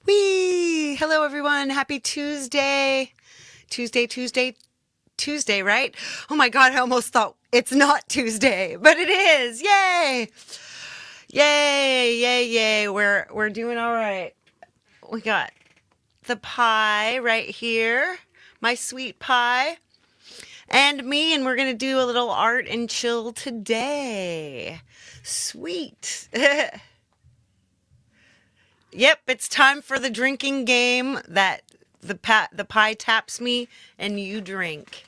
Whee! Hello, everyone. Happy Tuesday. Tuesday, right? Oh my God, I almost thought it's not Tuesday, but it is. Yay! Yay. We're doing all right. We got the pie right here, my sweet pie, and me, and we're going to do a little art and chill today. Sweet. Yep, it's time for the drinking game that the pie taps me and you drink.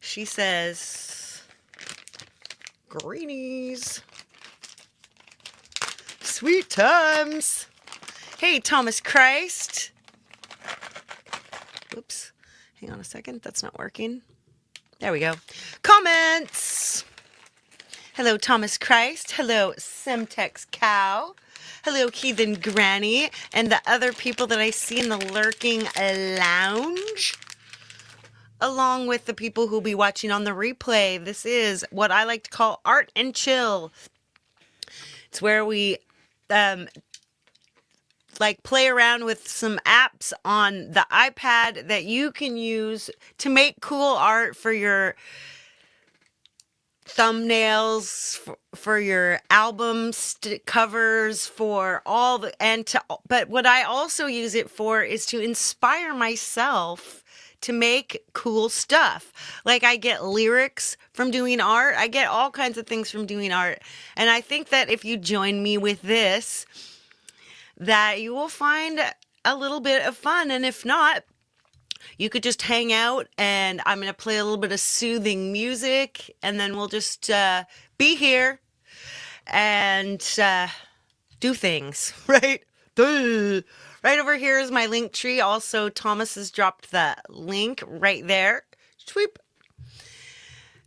She says, greenies. Sweet times. Hey, Thomas Christ. Whoops. Hang on a second. That's not working. There we go. Comments. Hello, Thomas Christ. Hello, Semtex Cow. Hello, Heathen Granny, and the other people that I see in the lurking lounge, along with the people who'll be watching on the replay. This is what I like to call Art and Chill. It's where we play around with some apps on the iPad that you can use to make cool art for your thumbnails, for your album covers, for all the but what I also use it for is to inspire myself to make cool stuff. Like, I get lyrics from doing art. I get all kinds of things from doing art. And I think that if you join me with this, that you will find a little bit of fun. And if not, you could just hang out, and I'm going to play a little bit of soothing music, and then we'll just be here and do things, right? Duh. Right over here is my link tree. Also, Thomas has dropped the link right there. Sweep.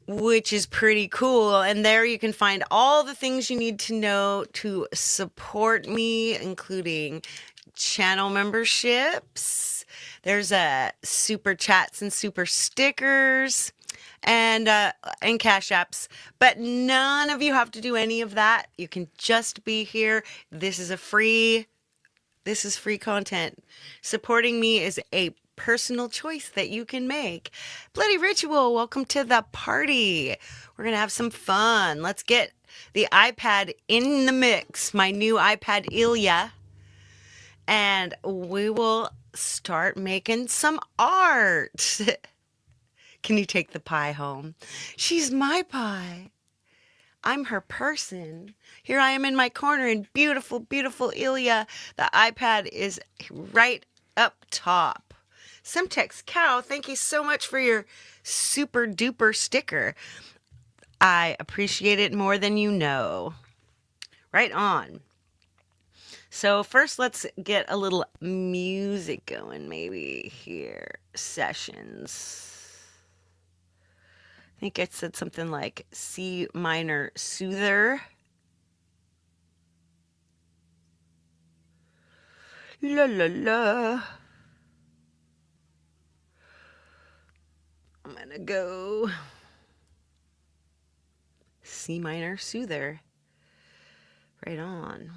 Which is pretty cool. And there you can find all the things you need to know to support me, including channel memberships. There's super chats and super stickers and cash apps. But none of you have to do any of that. You can just be here. This is free content. Supporting me is a personal choice that you can make. Bloody Ritual, welcome to the party. We're going to have some fun. Let's get the iPad in the mix, my new iPad Ilya, and we will start making some art. Can you take the pie home? She's my pie. I'm her person. Here I am in my corner, and beautiful, beautiful Ilya. The iPad is right up top. Semtex Cow, thank you so much for your super duper sticker. I appreciate it more than you know. Right on. So first, let's get a little music going, maybe here. Sessions. I think I said something like C minor soother. La la la. I'm gonna go C minor soother. Right on.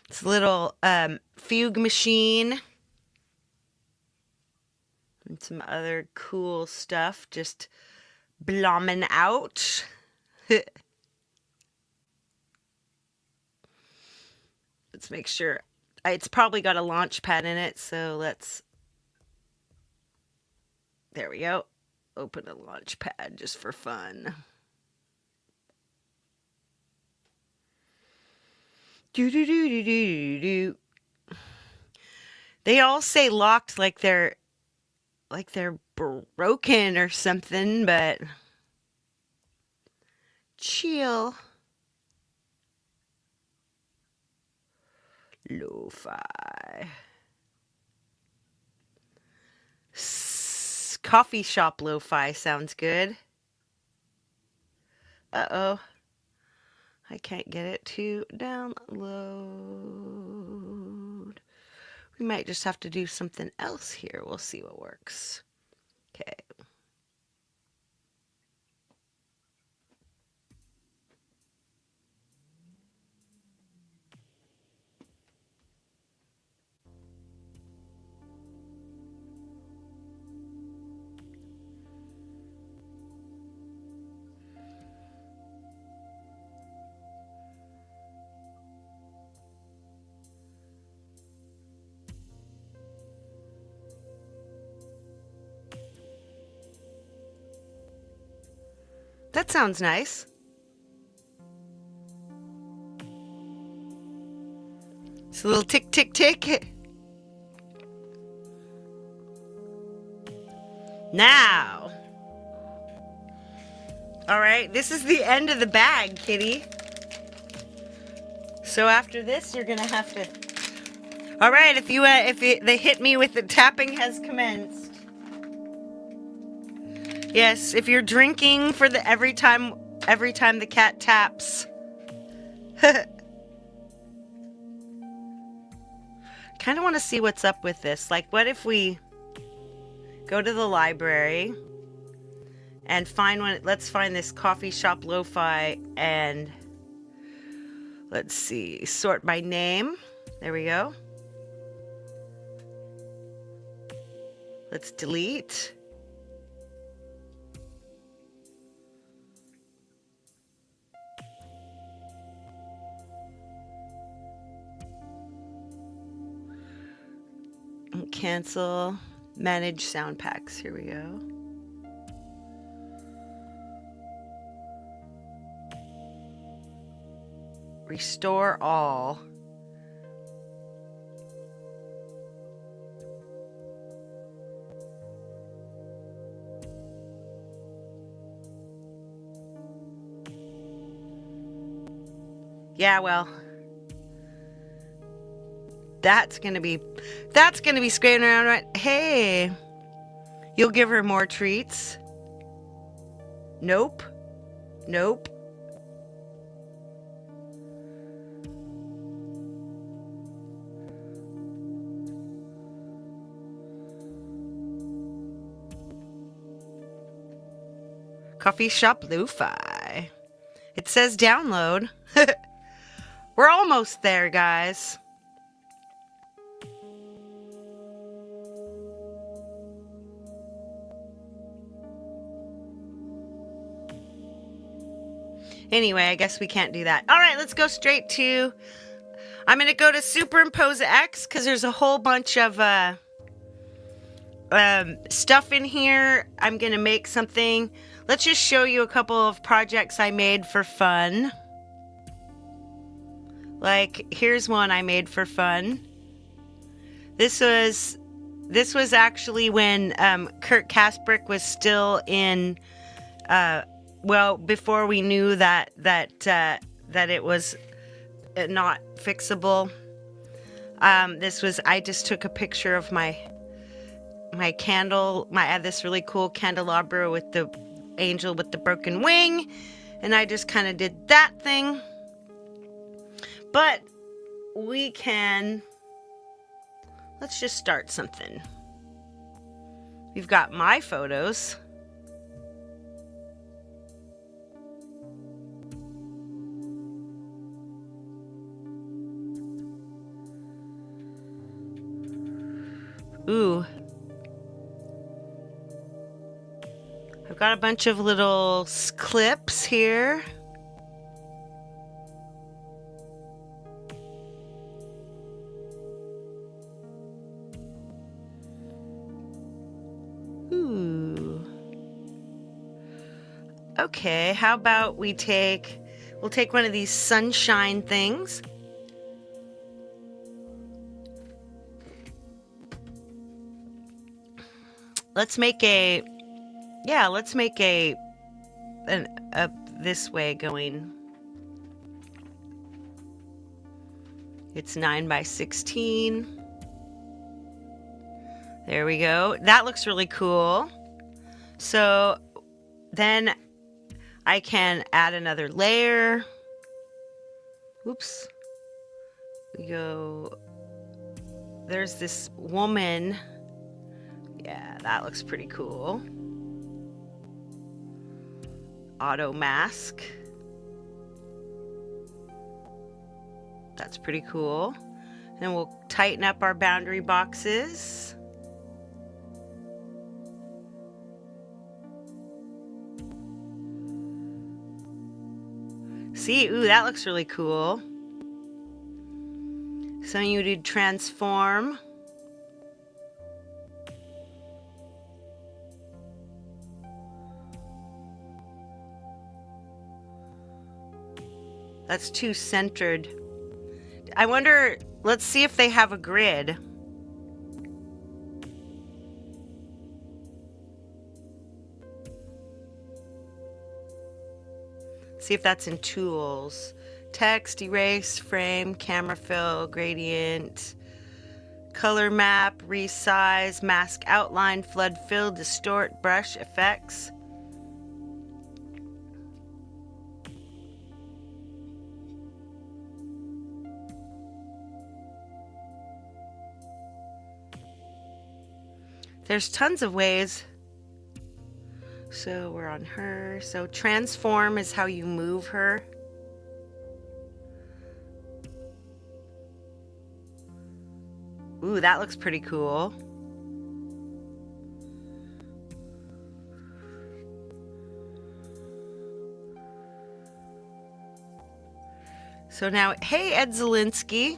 It's a little fugue machine and some other cool stuff just blomming out. Let's make sure. It's probably got a launch pad in it, so there we go. Open a launch pad just for fun. Do. They all say locked like they're broken or something, but chill. Lo-fi. Coffee shop lo-fi sounds good. Uh-oh. I can't get it to download. We might just have to do something else here. We'll see what works. Okay. That sounds nice. It's a little tick, tick, tick. Now. All right, this is the end of the bag, kitty. So after this, you're gonna have to. All right, they hit me with the tapping has commenced. Yes, if you're drinking for the every time the cat taps. Kind of want to see what's up with this. Like, what if we go to the library and find one? Let's find this coffee shop lo-fi and let's see, sort by name. There we go. Let's delete. Cancel. Manage sound packs. Here we go. Restore all. Yeah, well, that's gonna be scraping around, right? Hey, you'll give her more treats. Nope. Nope. Coffee shop lo-fi. It says download. We're almost there, guys. Anyway, I guess we can't do that. All right, let's go straight to... I'm going to go to Superimpose X because there's a whole bunch of stuff in here. I'm going to make something. Let's just show you a couple of projects I made for fun. Like, here's one I made for fun. This was actually when Kurt Kasprick was still in... well, before we knew that it was not fixable. I just took a picture of my candle. I had this really cool candelabra with the angel with the broken wing, and I just kind of did that thing. But let's just start something. We've got my photos. Ooh. I've got a bunch of little clips here. Ooh. Okay, how about we'll take one of these sunshine things. Let's make a this way going. It's 9 by 16. There we go. That looks really cool. So then I can add another layer. Oops. We go, there's this woman. Yeah, that looks pretty cool. Auto mask. That's pretty cool. And we'll tighten up our boundary boxes. See, ooh, that looks really cool. So you do transform. That's too centered. I wonder, let's see if they have a grid. See if that's in tools. Text, erase, frame, camera fill, gradient, color map, resize, mask outline, flood fill, distort, brush, effects. There's tons of ways. So we're on her. So transform is how you move her. Ooh, that looks pretty cool. So now, hey, Ed Zielinski.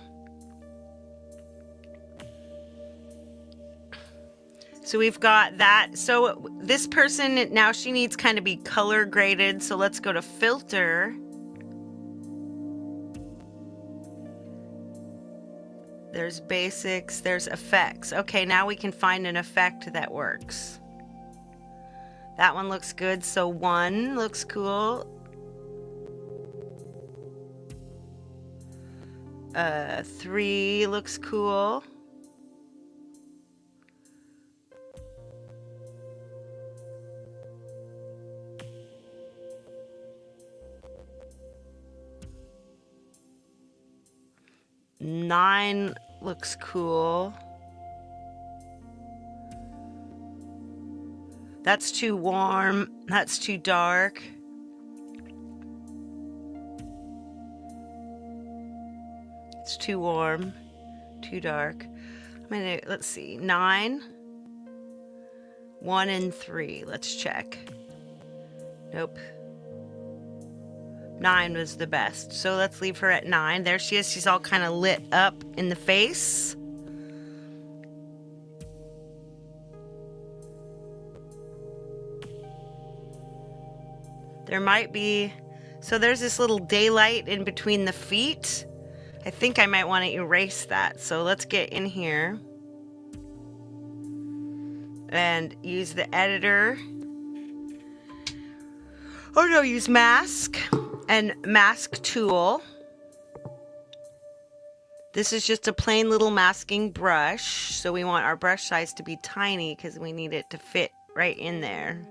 So we've got that. So this person, now she needs kind of be color graded. So let's go to filter. There's basics, there's effects. Okay, now we can find an effect that works. That one looks good. So 1 looks cool. 3 looks cool. Nine looks cool. That's too warm. That's too dark. It's too warm, too dark. Let's see, 9, 1 and 3. Let's check. Nope. 9 was the best. So let's leave her at 9. There she is. She's all kind of lit up in the face. There might be, so there's this little daylight in between the feet. I think I might want to erase that. So let's get in here and use the editor. Oh no, use mask and mask tool. This is just a plain little masking brush. So we want our brush size to be tiny because we need it to fit right in there.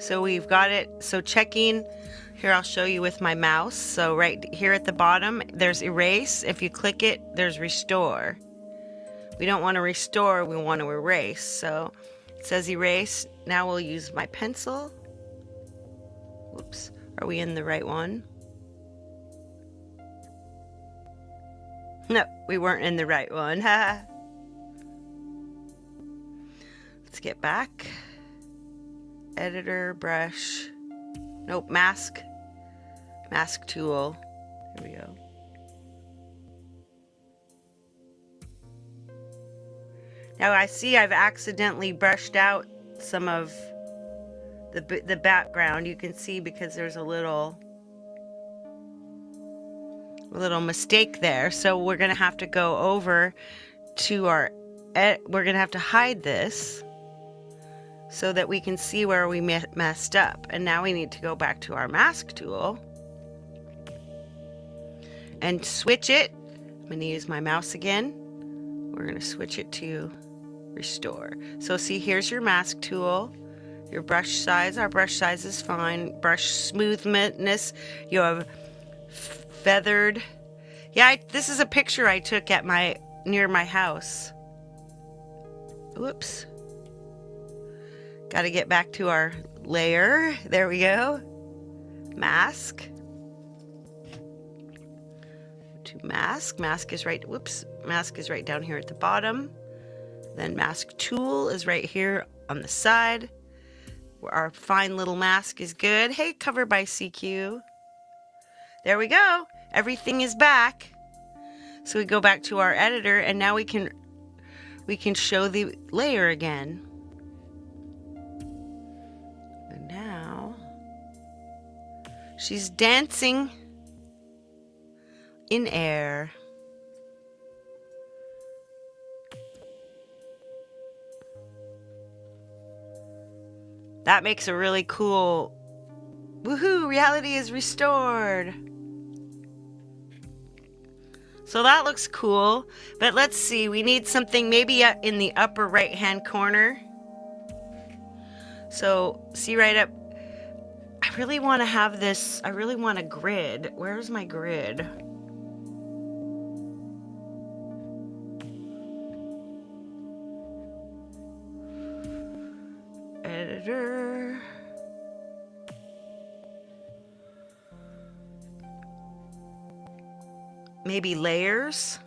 So we've got it. So checking here, I'll show you with my mouse. So right here at the bottom, there's erase. If you click it, there's restore. We don't want to restore, we want to erase. So it says erase. Now we'll use my pencil. Whoops, are we in the right one? No, we weren't in the right one. Let's get back. Editor, brush. Nope, mask. Mask tool. Here we go. Now I see I've accidentally brushed out some of the background. You can see because there's a little mistake there. So we're gonna have to go over to our we're gonna have to hide this. so that we can see where we messed up. And now we need to go back to our mask tool and switch it. I'm going to use my mouse again. We're going to switch it to restore. So see, here's your mask tool. Your brush size. Our brush size is fine. Brush smoothness. You have feathered. Yeah, this is a picture I took at near my house. Whoops. Got to get back to our layer. There we go. Mask. To mask. Mask is right. Whoops. Mask is right down here at the bottom. Then mask tool is right here on the side. Where our fine little mask is good. Hey, cover by CQ. There we go. Everything is back. So we go back to our editor, and now we can show the layer again. And now she's dancing in air. That makes a really cool, woohoo, reality is restored. So that looks cool, but let's see, we need something maybe in the upper right hand corner. So see right up, I really want to have this, I really want a grid. Where's my grid? Editor. Maybe layers.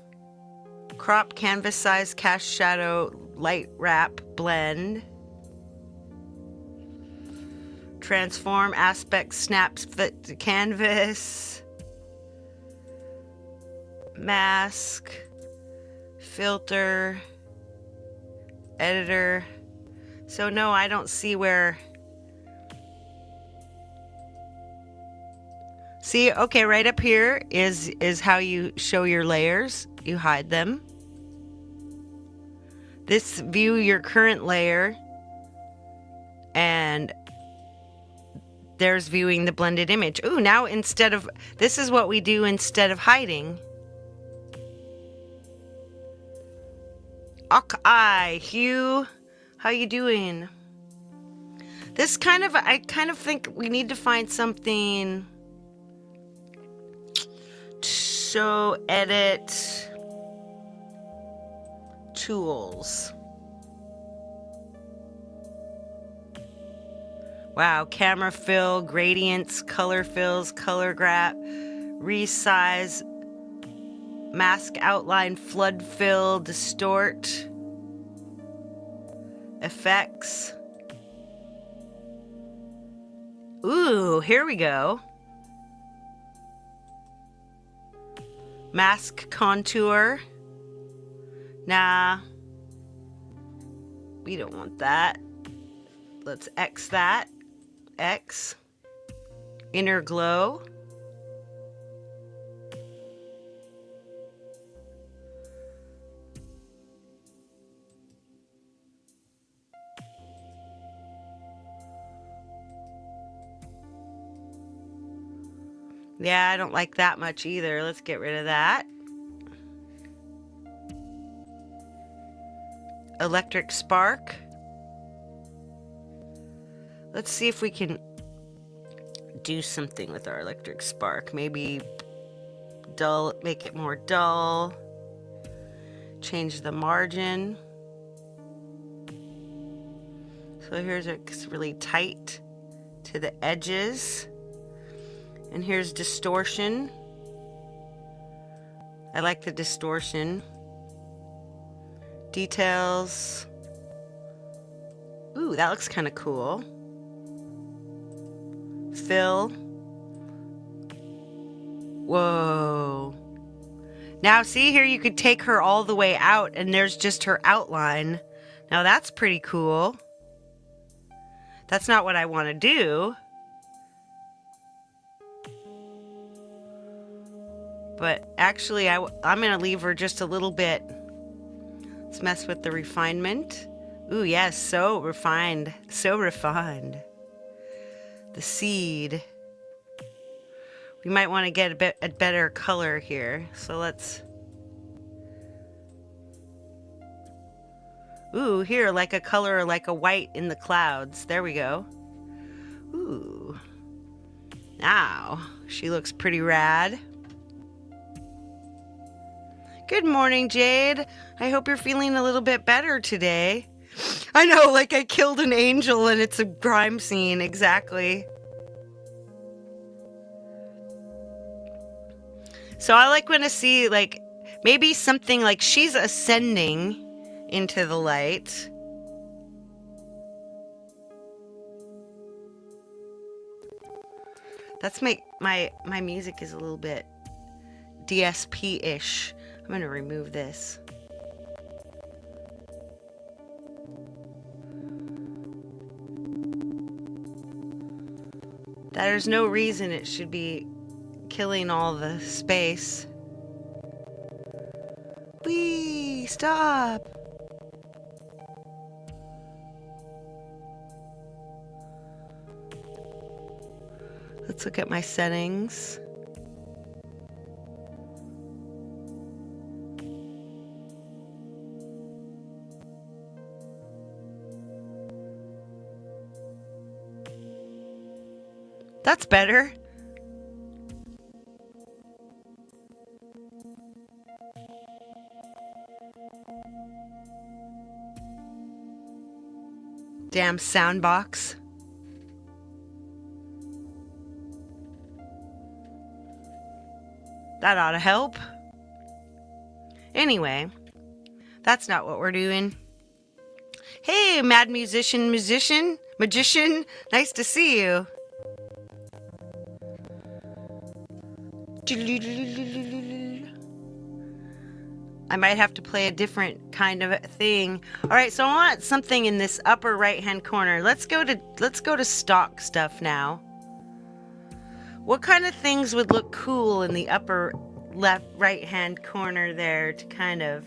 Crop, canvas size, cast shadow, light wrap, blend. Transform, aspect, snaps, fit to canvas. Mask. Filter. Editor. So no, I don't see where. See, okay, right up here is how you show your layers. You hide them. This view your current layer, and there's viewing the blended image. Ooh, now instead of, this is what we do instead of hiding. Eye, Hugh. How you doing? This I kind of think we need to find something. Show, edit, tools. Wow, camera fill, gradients, color fills, color graph, resize, mask outline, flood fill, distort. Effects. Ooh, here we go. Mask contour. Nah. We don't want that. Let's X that. X. Inner glow. Yeah, I don't like that much either. Let's get rid of that. Electric spark. Let's see if we can do something with our electric spark. Maybe dull, make it more dull. Change the margin. So here's it's really tight to the edges. And here's distortion. I like the distortion. Details. Ooh, that looks kind of cool. Fill. Whoa. Now see here, you could take her all the way out and there's just her outline. Now that's pretty cool. That's not what I want to do. But actually, I'm going to leave her just a little bit. Let's mess with the refinement. Ooh, yes, so refined. So refined. The seed. We might want to get a better color here. So let's... Ooh, here, like a color, like a white in the clouds. There we go. Ooh. Now, she looks pretty rad. Good morning, Jade. I hope you're feeling a little bit better today. I know, like I killed an angel and it's a crime scene, exactly. So I like when I see, like, maybe something like she's ascending into the light. That's my music is a little bit DSP-ish. I'm gonna remove this. There's no reason it should be killing all the space. Whee! Stop! Let's look at my settings. That's better. Damn sound box. That ought to help. Anyway, that's not what we're doing. Hey, mad magician. Nice to see you. I might have to play a different kind of thing. All right, so I want something in this upper right-hand corner. Let's go to stock stuff now. What kind of things would look cool in the upper left right-hand corner there to kind of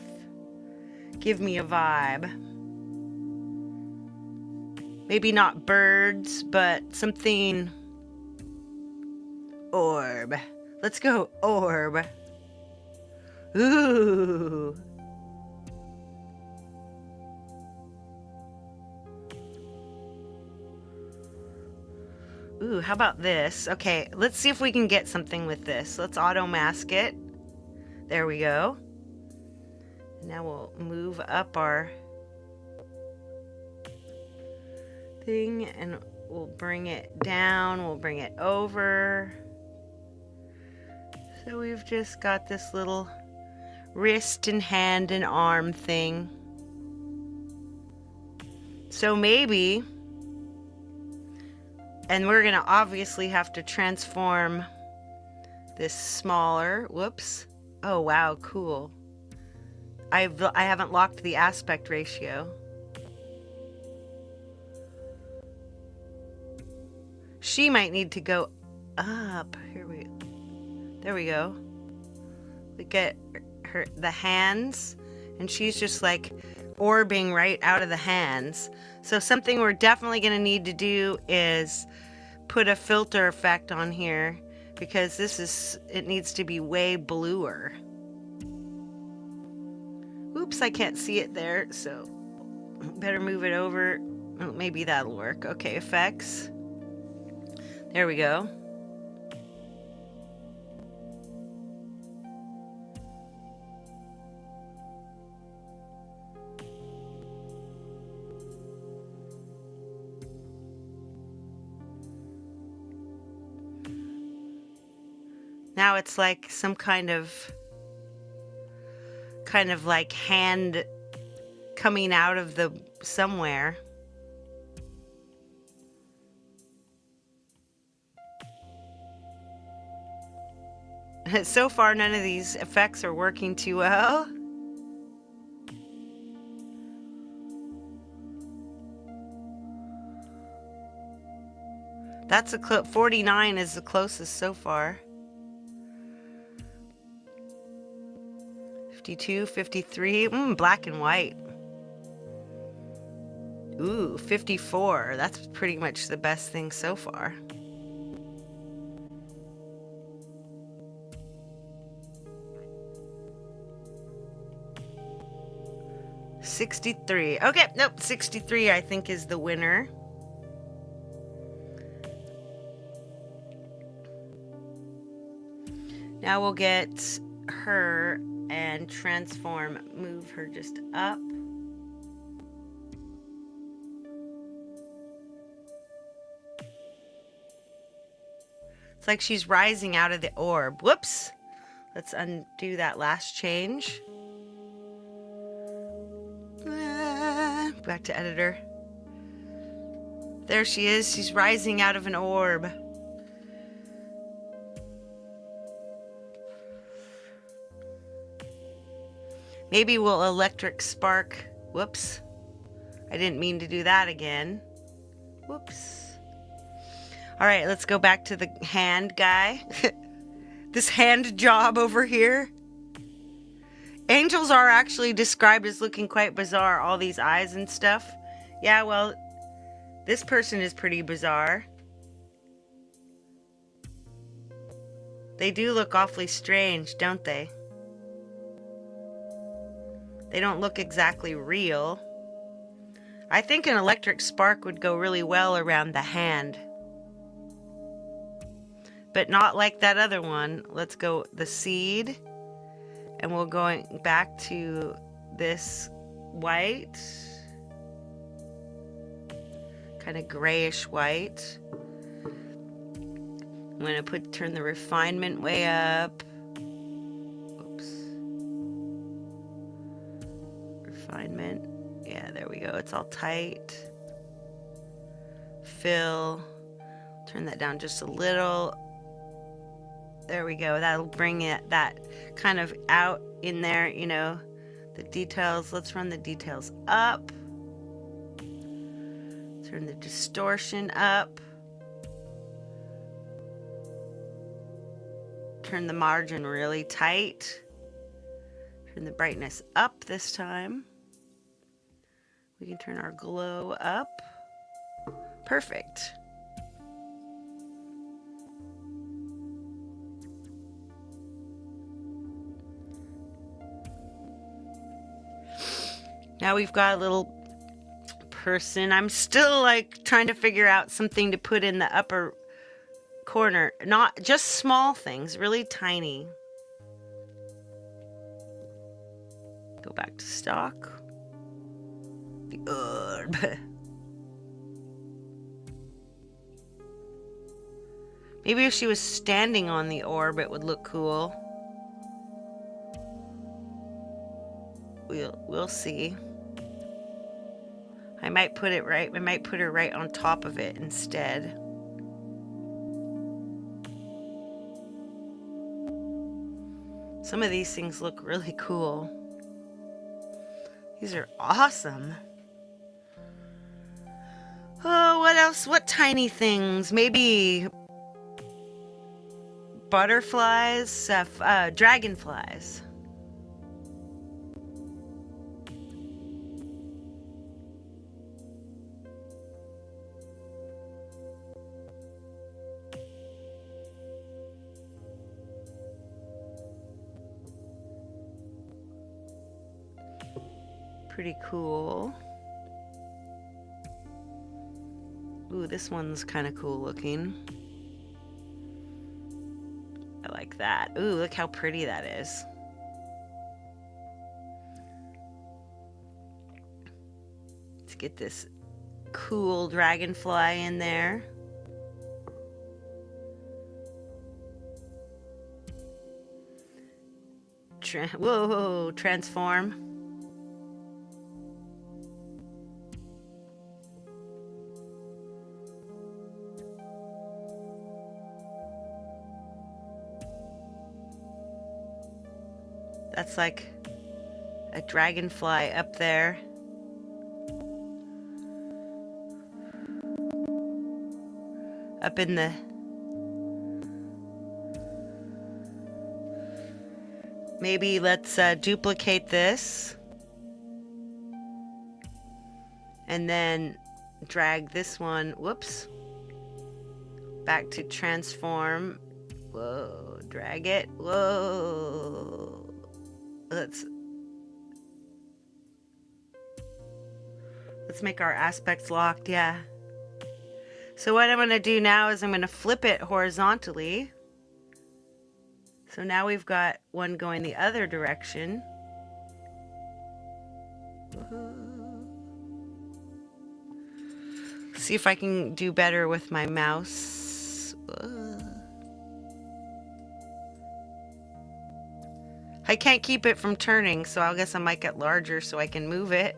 give me a vibe? Maybe not birds, but something... Orb. Let's go orb. Ooh. Ooh, how about this? Okay, let's see if we can get something with this. Let's auto mask it. There we go. Now we'll move up our thing and we'll bring it down. We'll bring it over. So we've just got this little wrist and hand and arm thing. So maybe, and we're gonna obviously have to transform this smaller. Whoops. Oh wow, cool. I haven't locked the aspect ratio. She might need to go up. There we go. Look at the hands, and she's just like orbing right out of the hands. So something we're definitely going to need to do is put a filter effect on here, because it needs to be way bluer. Oops, I can't see it there, so better move it over. Oh, maybe that'll work. Okay, effects. There we go. Now it's like some kind of like hand coming out of the somewhere. So far, none of these effects are working too well. That's 49 is the closest so far. 52, 53, black and white. Ooh, 54. That's pretty much the best thing so far. $63. Okay, nope, 63 I think is the winner. Now we'll get her and move her just up. It's like she's rising out of the orb. Whoops. Let's undo that last change. Back to editor. There she is. She's rising out of an orb. Maybe we'll electric spark. Whoops. I didn't mean to do that again. Whoops. All right, let's go back to the hand guy. This hand job over here. Angels are actually described as looking quite bizarre, all these eyes and stuff. Yeah, well, this person is pretty bizarre. They do look awfully strange, don't they? They don't look exactly real. I think an electric spark would go really well around the hand. But not like that other one. Let's go the seed. And we're going back to this white. Kind of grayish white. I'm going to turn the refinement way up. Oops. Refinement. Yeah, there we go. It's all tight. Fill. Turn that down just a little. There we go. That'll bring that kind of out in there, you know, the details. Let's run the details up. Turn the distortion up. Turn the margin really tight. Turn the brightness up this time. We can turn our glow up. Perfect. Now we've got a little person. I'm still like trying to figure out something to put in the upper corner. Not just small things, really tiny. Go back to stock. The orb. Maybe if she was standing on the orb, it would look cool. We'll see. I might put it right. I might put her right on top of it instead. Some of these things look really cool. These are awesome. Oh, what else? What tiny things? Maybe butterflies, dragonflies. Pretty cool. Ooh, this one's kind of cool looking. I like that. Ooh, look how pretty that is. Let's get this cool dragonfly in there. Whoa, transform. That's like a dragonfly up there. Up in the... Maybe let's duplicate this. And then drag this one, whoops, back to transform. Whoa, drag it. Whoa. Let's make our aspects locked, yeah. So what I'm going to do now is I'm going to flip it horizontally. So now we've got one going the other direction. See if I can do better with my mouse. I can't keep it from turning, so I guess I might get larger so I can move it.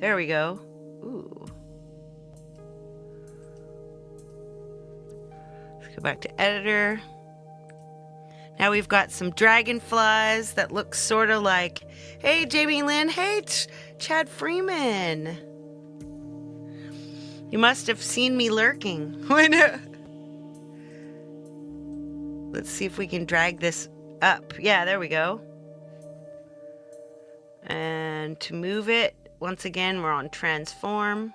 There we go. Ooh. Let's go back to editor. Now we've got some dragonflies that look sort of like, hey, Jamie Lynn, hey, Chad Freeman. You must have seen me lurking. Let's see if we can drag this up. Yeah, there we go. And to move it, once again, we're on transform.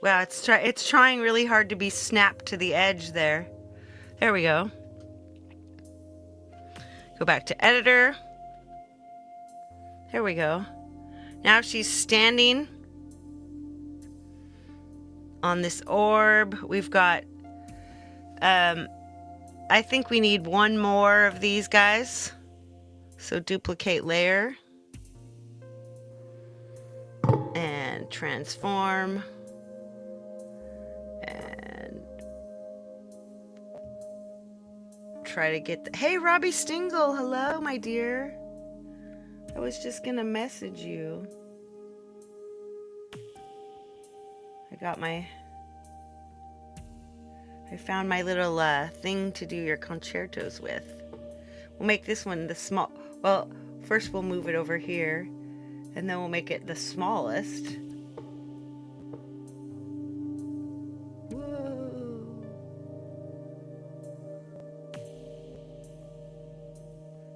Wow, it's trying really hard to be snapped to the edge there. There we go. Go back to editor. There we go. Now she's standing on this orb. We've got, I think we need one more of these guys. So duplicate layer. And transform. And try to get hey, Robbie Stingle. Hello, my dear. I was just gonna message you. I found my little thing to do your concertos with. We'll make this one the small, well, first we'll move it over here, and then we'll make it the smallest. Whoa.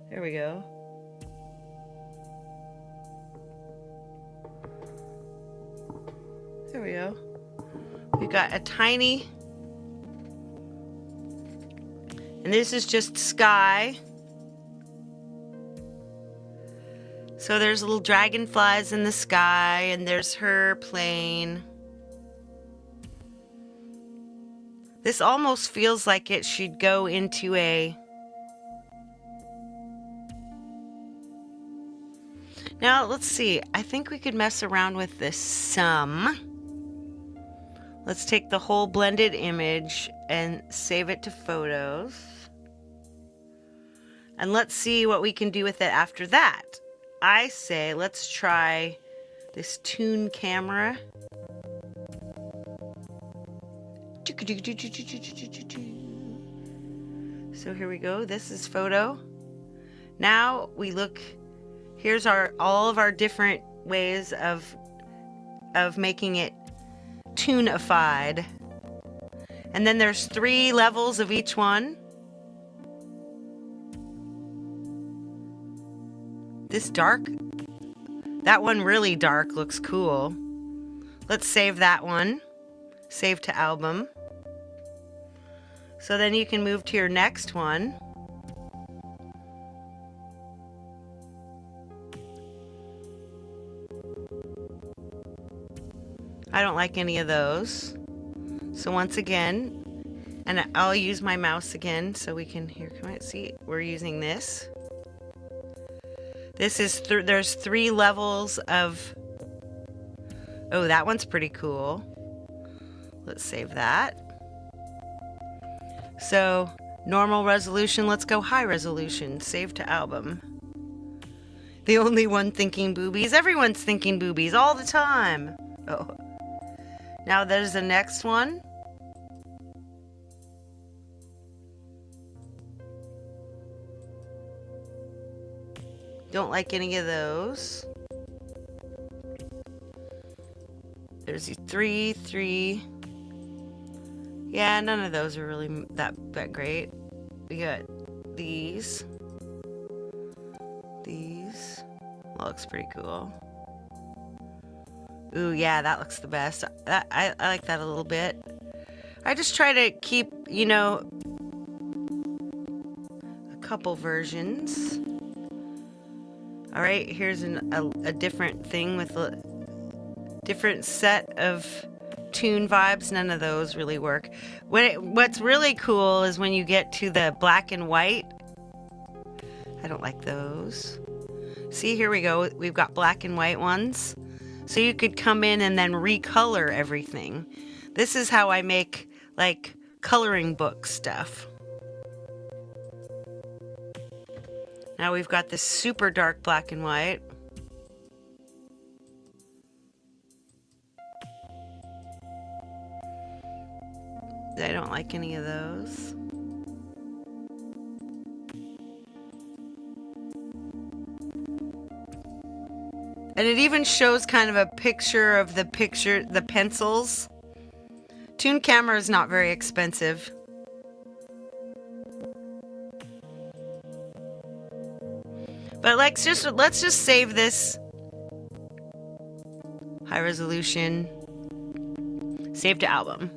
There we go. There we go. We've got a tiny, and this is just sky. So there's little dragonflies in the sky, and there's her plane. This almost feels like it should go into a... Now, let's see. I think we could mess around with this some. Let's take the whole blended image and save it to photos. And let's see what we can do with it after that. I say let's try this tune camera. So here we go. This is photo. Now we look, here's all of our different ways of making it tune-ified. And then there's 3 levels of each one. This dark, that one really dark looks cool. Let's save that one. Save to album. So then you can move to your next one. I don't like any of those. So once again, and I'll use my mouse again so we can, here, come on, see, we're using this. This is, there's 3 levels of, oh, that one's pretty cool. Let's save that. So normal resolution, let's go high resolution, save to album. The only one thinking boobies, everyone's thinking boobies all the time. Oh. Now there's the next one. Don't like any of those. There's the 3, 3. Yeah, none of those are really that great. We got these. These. Looks pretty cool. Ooh, yeah, that looks the best. I like that a little bit. I just try to keep, you know, a couple versions. All right, here's a different thing with a different set of tune vibes. None of those really work. What's really cool is when you get to the black and white. I don't like those. See, here we go. We've got black and white ones. So you could come in and then recolor everything. This is how I make like coloring book stuff. Now we've got this super dark black and white. I don't like any of those. And it even shows kind of a picture of the pencils. Tune camera is not very expensive. But let's just save this. High resolution. Save to album.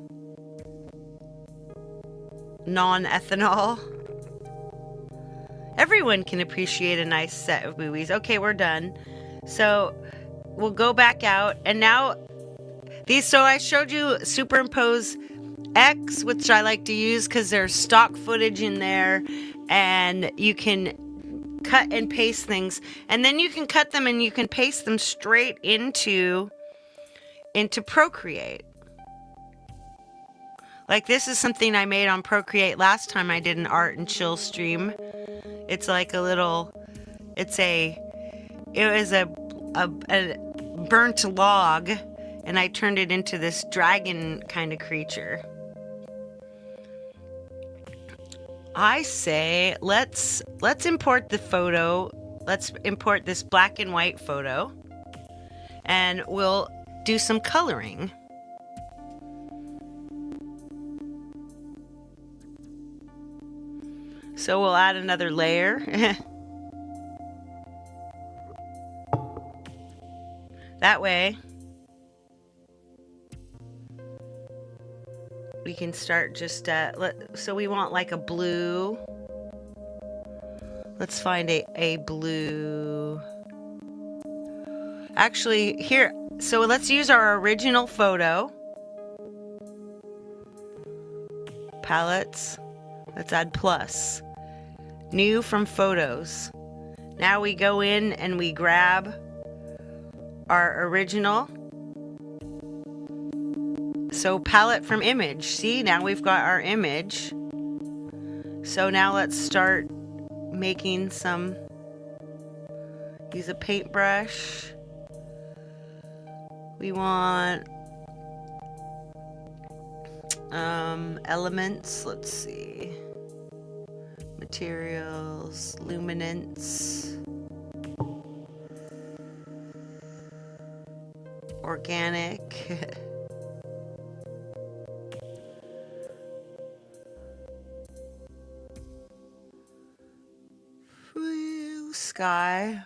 Non-ethanol. Everyone can appreciate a nice set of buoys. Okay, we're done. So we'll go back out, and now these. So I showed you superimpose X, which I like to use because there's stock footage in there, and you can cut and paste things, and then you can cut them and you can paste them straight into Procreate. Like this is something I made on Procreate last time I did an art and chill stream. It's like a little, it was a burnt log, and I turned it into this dragon kind of creature. I say let's import the photo. Let's import this black and white photo, and we'll do some coloring. So we'll add another layer. That way we can start just so we want like a blue. Let's find a blue. Actually, here, so let's use our original photo. Palettes. Let's add plus. New from photos. Now we go in and we grab our original. So palette from image. See, now we've got our image. So now let's start making some. Use a paintbrush. We want elements. Let's see. Materials, luminance, organic. Sky.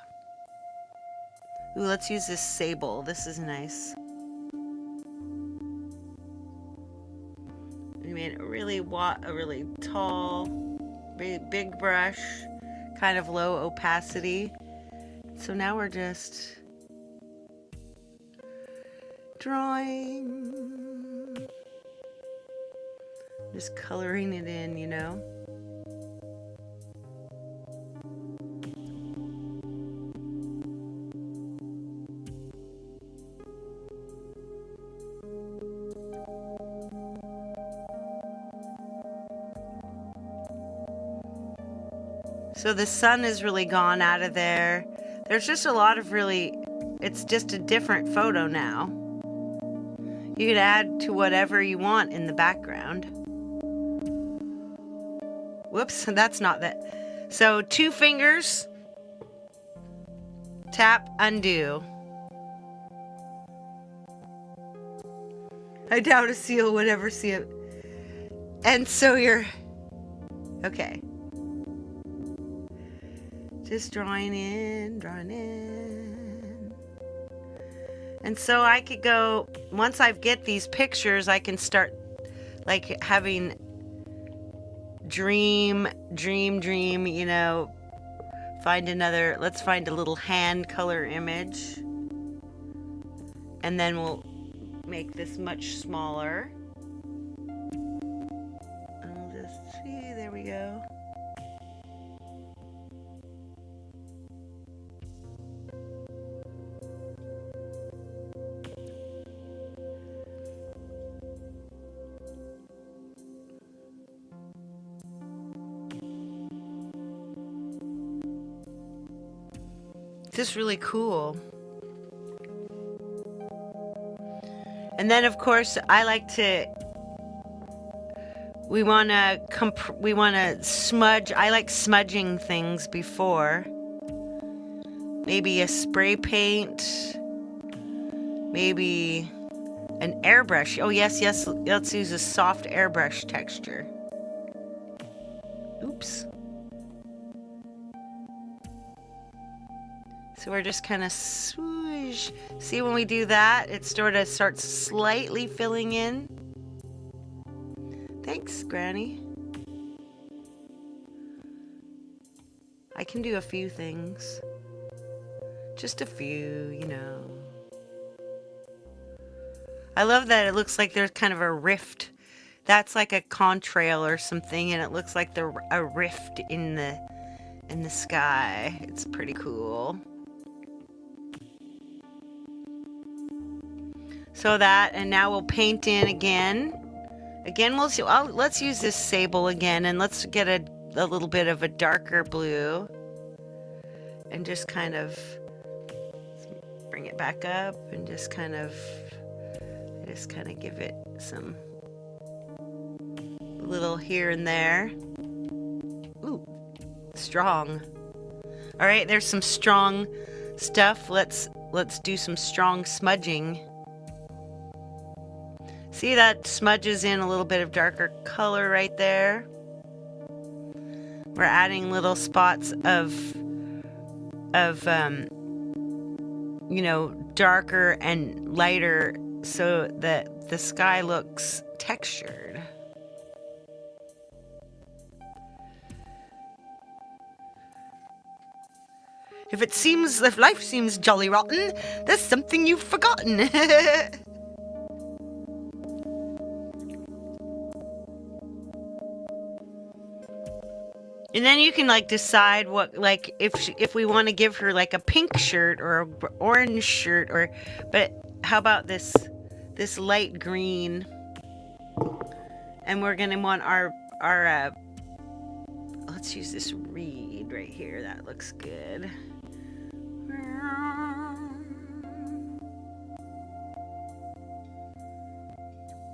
Ooh, let's use this sable. This is nice. We made a really tall, big brush, kind of low opacity. So now we're just drawing, just coloring it in, you know. So the sun is really gone out of there. There's just a lot of it's just a different photo now. You can add to whatever you want in the background. Whoops, that's not that. So 2 fingers, tap, undo. I doubt a seal would ever see it. And so you're, okay. Just drawing in. And so I could go, once I get these pictures, I can start like having dream, you know, let's find a little hand color image. And then we'll make this much smaller. I'll just see, there we go. Just really cool. And then of course I like to, we want to smudge. I like smudging things before. Maybe a spray paint, maybe an airbrush. Oh yes, let's use a soft airbrush texture. Oops. So we're just kind of swoosh. See, when we do that, it sort of starts slightly filling in. Thanks, Granny. I can do a few things. Just a few, you know. I love that it looks like there's kind of a rift. That's like a contrail or something, and it looks like a rift in the sky. It's pretty cool. So that, and now we'll paint in again. Again, we'll see. Let's use this sable again, and let's get a little bit of a darker blue, and just kind of bring it back up, and just kind of give it some little here and there. Ooh, strong. All right, there's some strong stuff. Let's do some strong smudging. See, that smudges in a little bit of darker color right there. We're adding little spots of you know, darker and lighter so that the sky looks textured. If life seems jolly rotten, there's something you've forgotten. And then you can like decide what, like if we want to give her like a pink shirt or a orange shirt, but how about this light green? And we're gonna want our let's use this reed right here. That looks good.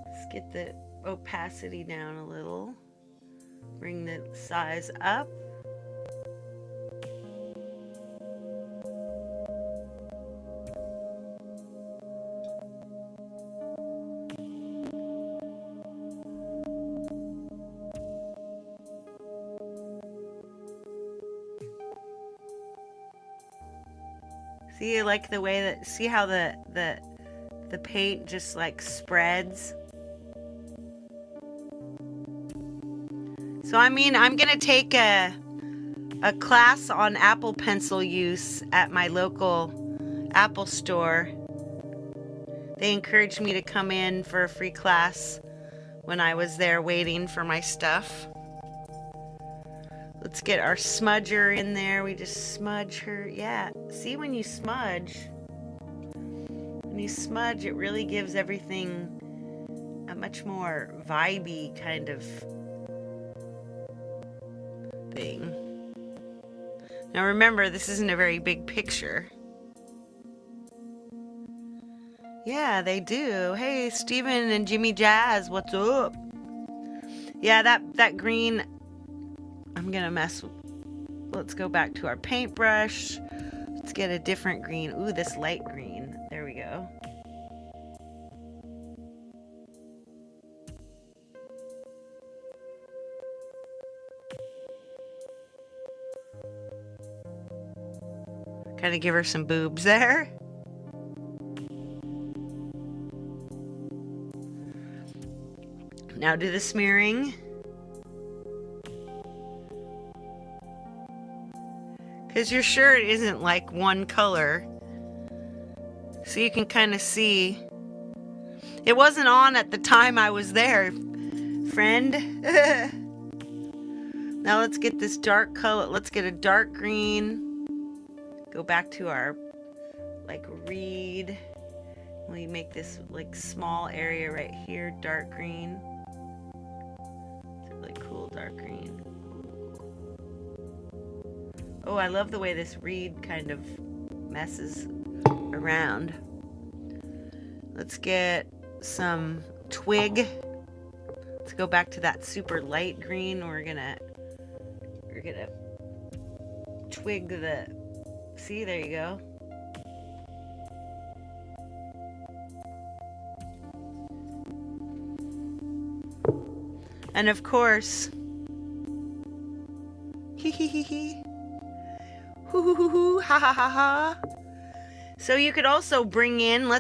Let's get the opacity down a little. Bring the size up. See, I like the way that, see how the paint just like spreads. So I mean, I'm gonna take a class on Apple Pencil use at my local Apple store. They encouraged me to come in for a free class when I was there waiting for my stuff. Let's get our smudger in there. We just smudge her. Yeah, see, when you smudge, it really gives everything a much more vibey kind of thing. Now remember, this isn't a very big picture. Yeah, they do. Hey, Steven and Jimmy Jazz, what's up? Yeah, that green, I'm gonna mess with. Let's go back to our paintbrush. Let's get a different green. Ooh, this light green. There we go. Kind of give her some boobs there. Now do the smearing. Because you're sure it isn't like one color. So you can kind of see. It wasn't on at the time I was there, friend. Now let's get this dark color. Let's get a dark green. Go back to our like reed. We make this like small area right here, dark green. It's a really cool dark green. Oh, I love the way this reed kind of messes around. Let's get some twig. Let's go back to that super light green. We're gonna twig the, see, there you go. And of course, hee hee hee hee. Hoo hoo hoo hoo, ha ha ha ha. So you could also bring in,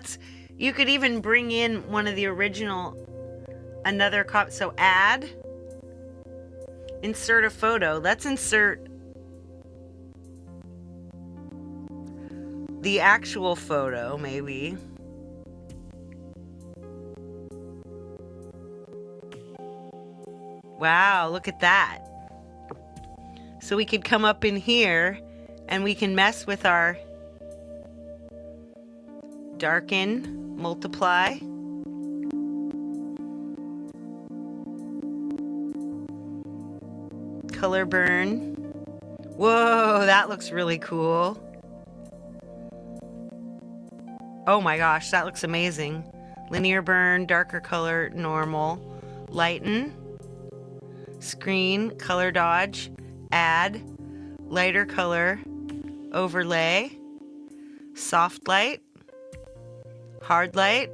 you could even bring in one of the original, another copy. So add, insert a photo. Let's insert the actual photo, maybe. Wow, look at that. So we could come up in here and we can mess with our darken, multiply. Color burn. Whoa, that looks really cool. Oh my gosh, that looks amazing. Linear burn, darker color, normal, lighten, screen, color dodge, add, lighter color, overlay, soft light, hard light,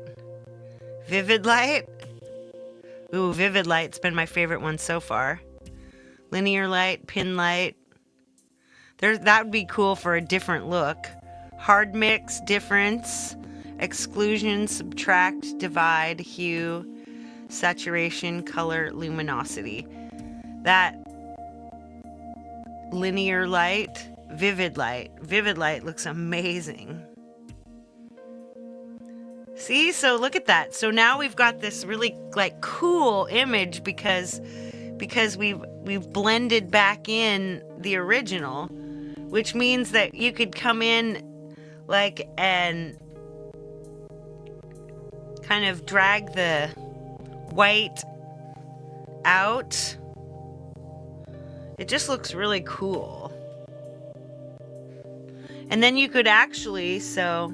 vivid light. Ooh, vivid light's been my favorite one so far. Linear light, pin light. That would be cool for a different look. Hard mix, difference, exclusion, subtract, divide, hue, saturation, color, luminosity. That linear light, vivid light. Vivid light looks amazing. See, so look at that. So now we've got this really like cool image because we've blended back in the original, which means that you could come in like and kind of drag the white out. It just looks really cool. And then you could actually, so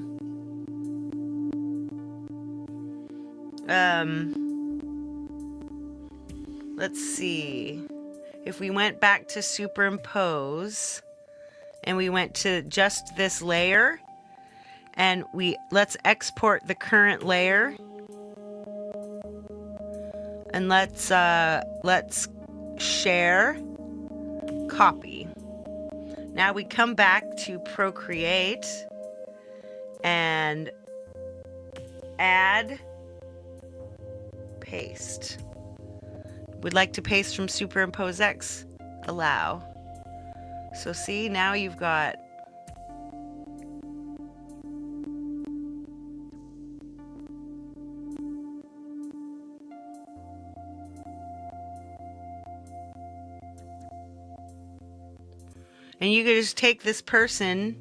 let's see. If we went back to superimpose and we went to just this layer and let's export the current layer and let's share, copy. Now we come back to Procreate and add, paste. Would like to paste from Superimpose X, allow. So see, now you've got and you could just take this person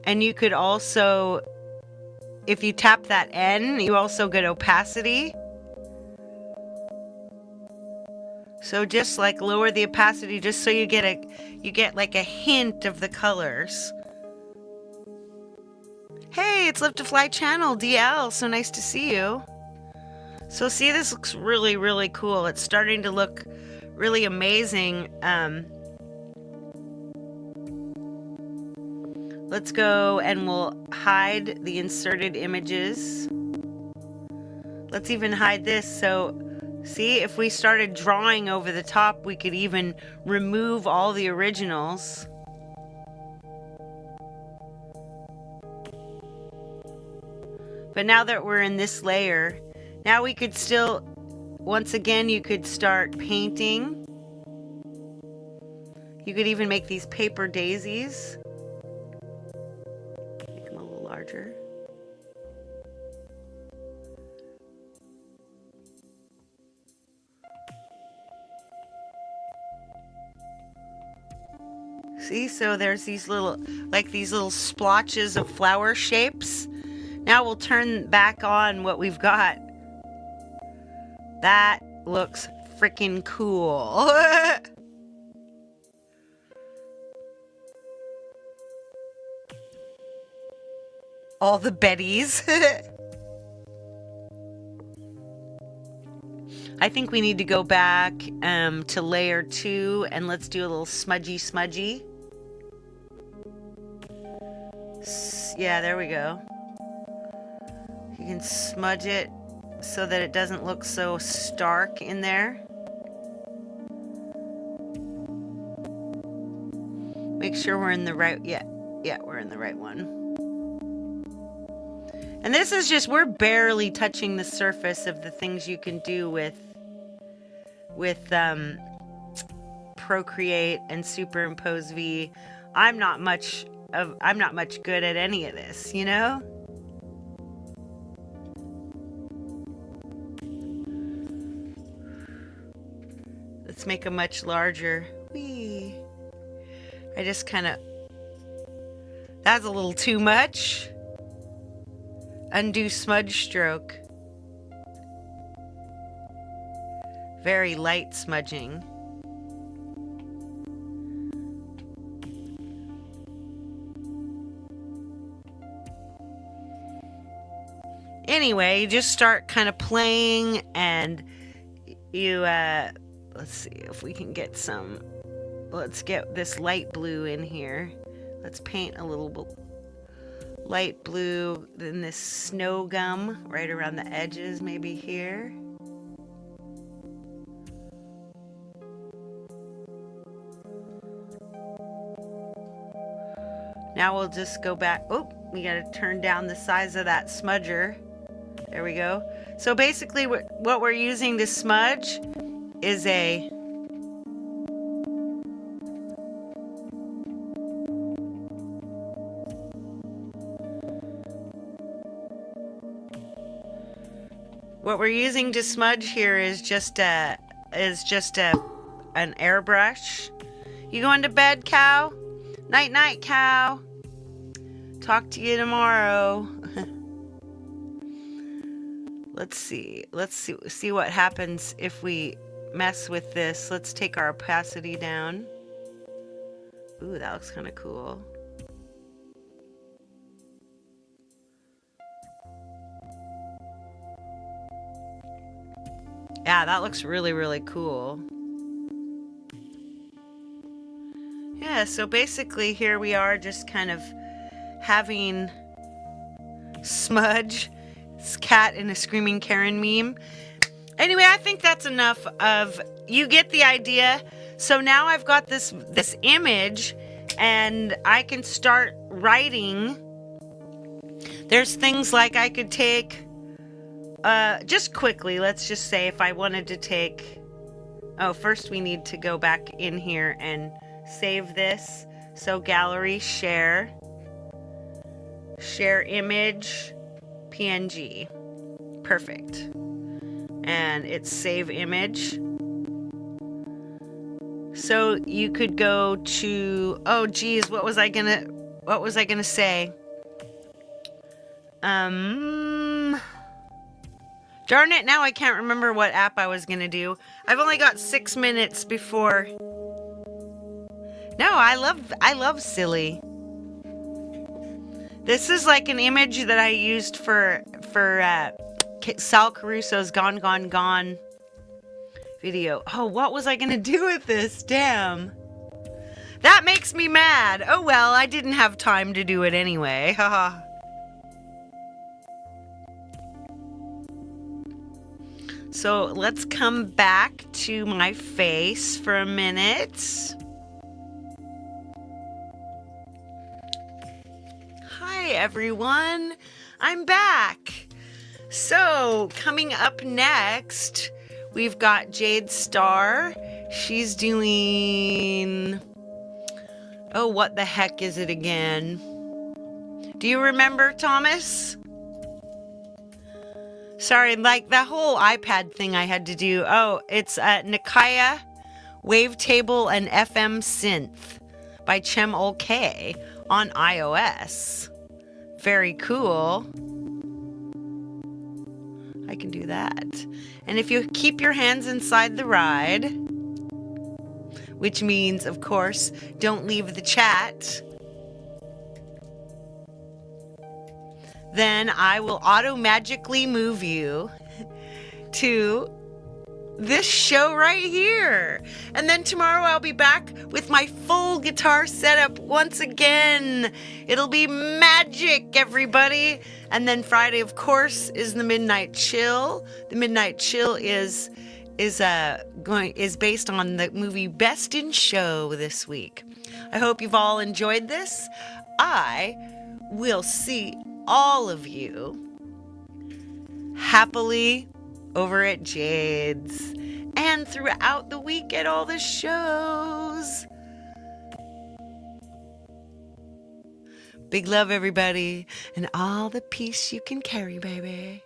and you could also, if you tap that N, you also get opacity. So just like lower the opacity just so you get like a hint of the colors. Hey, it's Live to Fly channel, DL. So nice to see you. So see, this looks really, really cool. It's starting to look really amazing. Let's go and we'll hide the inserted images. Let's even hide this. So see, if we started drawing over the top, we could even remove all the originals. But now that we're in this layer, now we could still, once again, you could start painting. You could even make these paper daisies. Make them a little larger. See, so there's these little, like these little splotches of flower shapes. Now we'll turn back on what we've got. That looks freaking cool. All the Bettys. I think we need to go back to layer 2 and let's do a little smudgy. Yeah, there we go. You can smudge it so that it doesn't look so stark in there. Make sure we're in the right, yeah, we're in the right one. And this is just, we're barely touching the surface of the things you can do with Procreate and Superimpose V. I'm not much good at any of this, you know? Let's make a much larger. Whee. I just kind of, that's a little too much. Undo smudge stroke. Very light smudging. Anyway, you just start kind of playing and you, let's see if we can get some, let's get this light blue in here. Let's paint a little light blue, then this snow gum right around the edges, maybe here. Now we'll just go back. Oh, we got to turn down the size of that smudger. There we go. So basically what we're using to smudge is a here is just an airbrush. You going to bed, cow? Night night, cow. Talk to you tomorrow. Let's see what happens if we mess with this. Let's take our opacity down. Ooh, that looks kind of cool. Yeah, that looks really, really cool. Yeah, so basically here we are just kind of having smudge. This cat in a screaming Karen meme. Anyway, I think that's enough of, you get the idea. So now I've got this image and I can start writing. There's things like I could take, just quickly, let's just say if I wanted to take, oh, first we need to go back in here and save this. So gallery, share image, PNG. Perfect. And it's save image. So you could go to, oh geez, what was I gonna say? Darn it, now I can't remember what app I was gonna do. I've only got 6 minutes before. No, I love silly. This is like an image that I used for Sal Caruso's Gone, Gone, Gone video. Oh, what was I going to do with this? Damn. That makes me mad. Oh, well, I didn't have time to do it anyway. Haha. So let's come back to my face for a minute. Hi, everyone. I'm back. So, coming up next, we've got Jade Star. She's doing... Oh, what the heck is it again? Do you remember, Thomas? Sorry, like that whole iPad thing I had to do. Oh, it's Nikaya, Wavetable, and FM Synth by Chem OK on iOS. Very cool. I can do that. And if you keep your hands inside the ride, which means, of course, don't leave the chat, then I will auto-magically move you to this show right here. And then tomorrow I'll be back with my full guitar setup once again. It'll be magic, everybody. And then Friday, of course, is the Midnight Chill. The Midnight Chill is based on the movie Best in Show this week. I hope you've all enjoyed this. I will see all of you happily over at Jade's and throughout the week at all the shows. Big love, everybody, and all the peace you can carry, baby.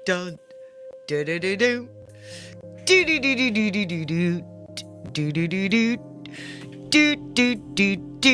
Dun, do do do do, do do do do do do do do do do do do do do do.